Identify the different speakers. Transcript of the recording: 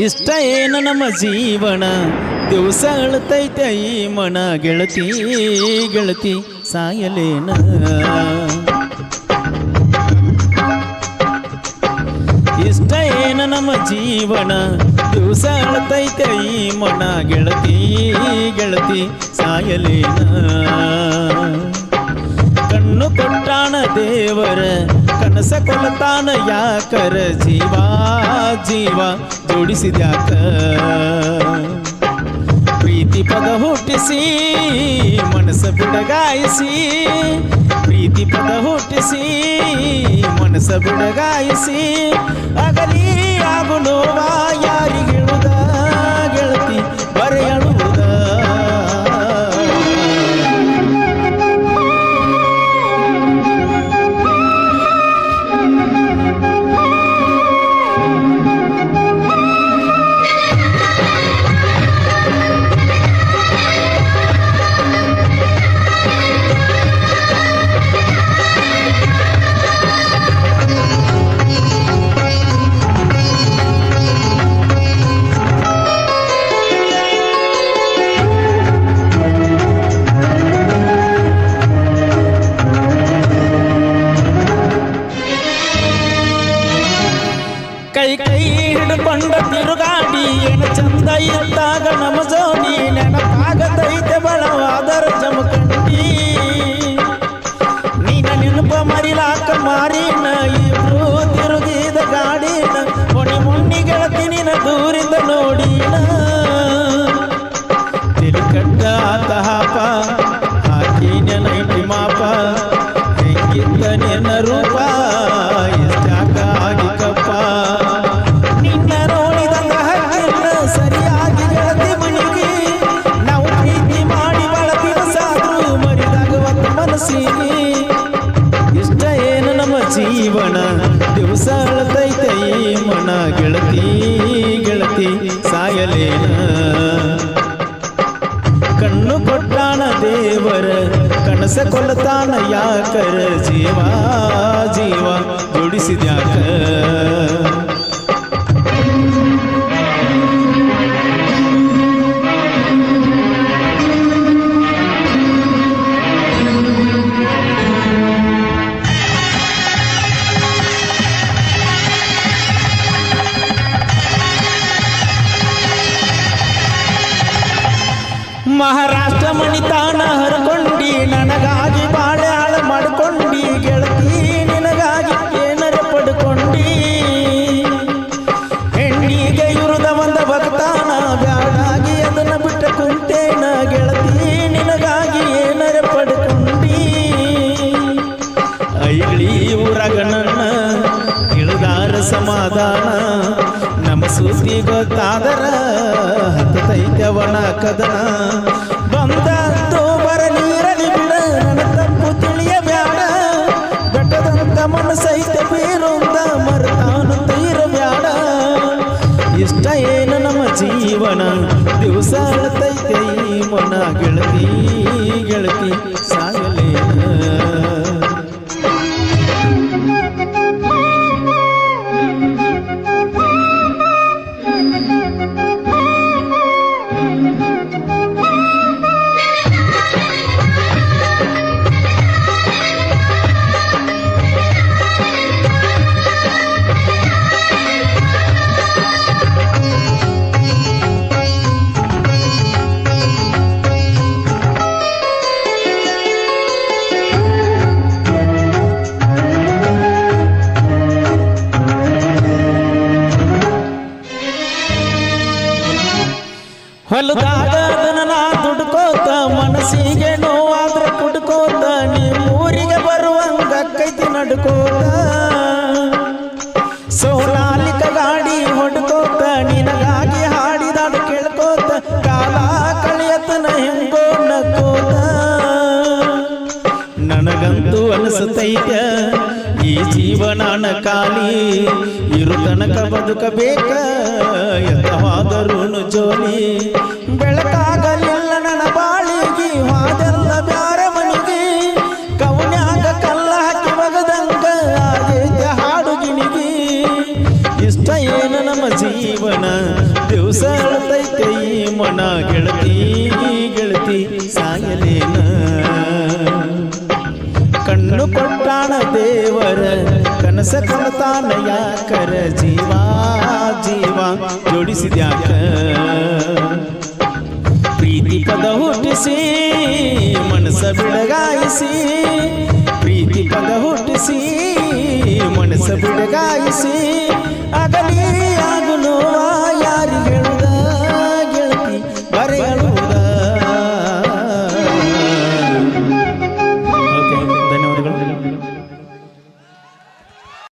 Speaker 1: ಇಷ್ಟ ಏನು ನಮ್ಮ ಜೀವನ ದಿವಸ ಅಳತೈತೆ ಈ ಮನ ಗೆಳತಿ ಗೆಳತಿ ಸಾಯಲೇನ ಇಷ್ಟ ಏನು ನಮ್ಮ ಜೀವನ ದಿವಸ ಅಳತೈತೆ ಈ ಮನ ಗೆಳತಿ ಗೆಳತಿ ಸಾಯಲೇನ ಕಣ್ಣು ಕೊಟ್ಟಾನ ದೇವರ ಕನಸ ಕೊಲತಾನ ಯಾಕರ ಜೀವ ಜೀವ ಜೋಡಿಸಿದ್ಯಾಕ ಪ್ರೀತಿ ಪದ ಹುಟ್ಟಿಸಿ ಮನಸ್ಸ ಬಿಡಗಾಯಿಸಿ ಪ್ರೀತಿ ಪದ ಹುಟ್ಟಿಸಿ ಮನಸ್ಸ ಬಿಡಗಾಯಿಸಿ ಅಗಲಿ ಆಗು ನೋವ ಯಾರಿಗಿಳುದ ಗೆಳತಿ ಬರೆಯಳುವುದ ಕೈ ಕೈ ಹಿಡ್ಕೊಂಡ ತಿರುಗಾಡಿ ಏನು ಚಂದ ಇದ್ದಾಗ ನಮ್ಮ ಜೋಡಿ ನೆನಪಾಗತೈತೆ ಬಳವಾದರ ಜಮಖಂಡಿ ನೀನ ನೆನಪ ಮರಿಲಾಕ ಮಾರಿನ ಇಬ್ರು ತಿರುಗಿದ ಗಾಡಿನ ಮೊಣಿ ಮುಣ್ಣಿ ಗೆಳತಿ ನಿನ ದೂರಿಂದ ನೋಡಿನ ತಿರುಕಟ್ಟ ಆತಹಾಪ ಹಾಕಿ ನೆನೈಟಿ ಮಾಪ ಹೆಂಗಿದ್ದ ನಿನ್ನ ರೂಪ ಎಷ್ಟಾಕ ಆಗಿ ಕಪ್ಪ ನಿನ್ನ ನೋಡಿದಂಗ ಹಕ್ಕಿಲ್ಲ ಸರಿಯಾಗಿ ಗೆಳತಿ ಮನಿಗೆ ನಾವು ಪ್ರೀತಿ ಮಾಡಿ ಬಳತಿನ ಸಾದ್ರು ಮರಿದಾಗುವಂತ ಮನಸ್ಸಿಗೆ ಇಷ್ಟ ಏನು ನಮ್ಮ ಜೀವನ ದಿವಸ ಅಳತೈತೆ ಈ ಮನ ಗೆಳತಿ ಗೆಳತಿ ಸಾಯಲೇನ ಕಣ್ಣು ಕೊಟ್ಟಾನ ದೇವರ ಕನಸ ಕೊಲ್ಲತಾನ ಯಾಕರ ಜೀವ ಜೀವ ಜೋಡಿಸಿದ್ಯಾಕ ಮಹಾರಾಷ್ಟ್ರ ಮಣಿತಾನ ಹರ್ಕೊಂಡಿ ನನಗಾಗಿ ಬಾಳೆ ಹಾಳ ಮಾಡ್ಕೊಂಡಿ ಗೆಳತಿ ನಿನಗಾಗಿ ಏನರ ಪಡ್ಕೊಂಡಿ ಹೆಣ್ಣಿಗೆ ಇರುದ ಒಂದ ಭಕ್ತಾನ ಬ್ಯಾಡಾಗಿ ಅದನ್ನ ಬಿಟ್ಟ ಕುಂತೇನ ಗೆಳತಿ ನಿನಗಾಗಿ ಏನರ ಪಡ್ಕೊಂಡಿ ಐಳಿ ಊರಾಗ ನನ್ನ ಇಳಿದಾರ ಸಮಾಧಾನ ನಮ್ಮ ಸುದ್ದಿ ಗೊತ್ತಾದರ ಹತ್ತೈತವನ ಕದನ ಬಂದಂತೂ ಬರಲಿರಲಿ ಬಿಡ ನನ್ನ ತಪ್ಪು ತಿಳಿಯಬ್ಯಾಡ ಬೆಟ್ಟದಂತ ಮನಸ್ಸೈತೆ ಬೀರುಂದ ಮರತಾನು ತೀರಬ್ಯಾಡ ಇಷ್ಟ ಏನು ನಮ್ಮ ಜೀವನ ದಿವಸ ಅಳತೈತೆ ಈ ಮನ ಗೆಳತಿ ಗೆಳತಿ ಸಾಯಲೇನ ಹೊಲದಾಗ ನಾ ದುಡ್ಕೋತ ಮನಸ್ಸಿಗೆ ನೋವಾದ್ರೆ ಕುಡ್ಕೋತ ನೀರಿಗೆ ಬರುವಂಗ ಕೈತಿ ನಡ್ಕೋತ ಸೋನಾಲಿಕ ಗಾಡಿ ಹೊಡ್ಕೋತ ನಿನಗಾಗಿ ಹಾಡಿದಾಡು ಕೇಳ್ಕೋತ ಕಾಲ ಕಳಿಯತನ ಹೆಂಗೋ ನಕ್ಕೋತ ನನಗಂತೂ ಅನಿಸುತ್ತೈತ ಈ ಜೀವನಾನ ಖಾಲಿ ಇರು ತನಕ ಬದುಕಬೇಕ ಎಂತವಾದರೂನು ಜೋಲಿ ಬೆಳಕಾಗಲಿಲ್ಲ ನನ್ನ ಬಾಳಿಗೆ ಹಾದೆಲ್ಲ ಬ್ಯಾರ ಮನಿಗೆ ಕವನ್ಯಾಗ ಕಲ್ಲ ಹಾಕಿ ಒಗದಂಗ ಆಗೈತೆ ಹಾಡುಗಿನಿಗೆ ಇಷ್ಟ ಏನು ನಮ್ಮ ಜೀವನ ಗೆಳತಿ ಸಾಯಲೇನ ಕಣ್ಣು ಕೊಟ್ಟಾಣ ದೇವರ ಕನಸ ಕೊಡ್ತಾನ ಯಾಕರ ಜೀವ ಜೀವ ಜೋಡಿಸಿದ್ಯಾಕ ಪ್ರೀತಿ ಪದ ಹುಟ್ಟಿಸಿ ಮನಸ ಬಿಡಗಾಯಿಸಿ ಪ್ರೀತಿ ಪದ ಹುಟ್ಟಿಸಿ ಮನಸ ಬಿಡಗಾಯಿಸಿ